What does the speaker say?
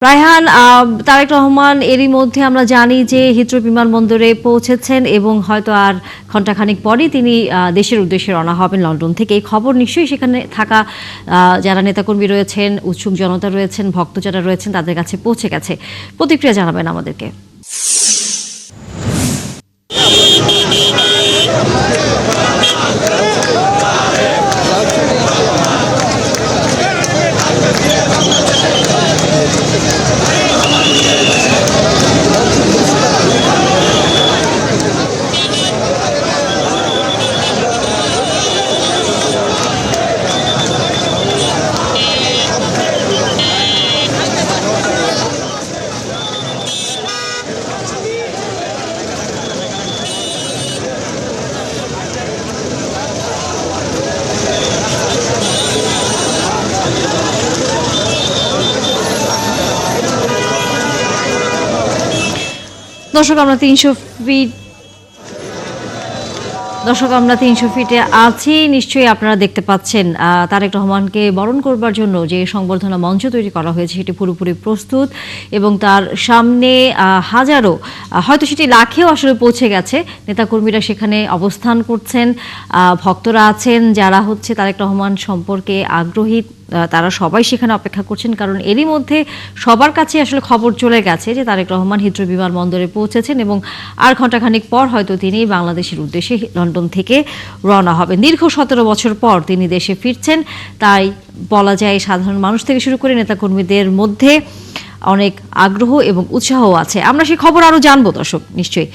রায়হান, তারেক রহমান এরই মধ্যে আমরা জানি যে হিথ্রো বিমানবন্দরে পৌঁছেছেন এবং হয়তো আর ঘণ্টাখানিক পরই তিনি দেশের উদ্দেশ্যে রওনা হবেন লন্ডন থেকে। এই খবর নিশ্চয়ই সেখানে থাকা যারা নেতাকর্মী রয়েছেন, উৎসুক জনতা রয়েছেন, ভক্ত যারা রয়েছেন তাদের কাছে পৌঁছে গেছে। প্রতিক্রিয়া জানাবেন আমাদেরকে। দর্শক, আমরা 300 ফিটে আছি। নিশ্চয়ই আপনারা দেখতে পাচ্ছেন তারেক রহমানকে বরণ করবার জন্য যে সংবর্ধনা মঞ্চ তৈরি করা হয়েছে সেটি পুরোপুরি প্রস্তুত এবং তার সামনে হাজারো, হয়তো সেটি লাখেও আসলে পৌঁছে গেছে, নেতাকর্মীরা সেখানে অবস্থান করছেন। ভক্তরা আছেন যারা তারেক রহমান সম্পর্কে আগ্রহী, তারা সবাই সেখানে অপেক্ষা করছেন, কারণ এরই মধ্যে সবার কাছে আসলে খবর চলে গেছে যে তারেক রহমান হিথ্রো বিমানবন্দরে পৌঁছেছেন এবং আর ঘণ্টাখানিক পর হয়তো তিনি বাংলাদেশের উদ্দেশ্যে লন্ডন থেকে রওনা হবেন। দীর্ঘ 17 বছর পর তিনি দেশে ফিরছেন, তাই বলা যায় সাধারণ মানুষ থেকে শুরু করে নেতাকর্মীদের মধ্যে অনেক আগ্রহ এবং উৎসাহ আছে। আমরা সেই খবর আরো জানবো দর্শক নিশ্চয়ই।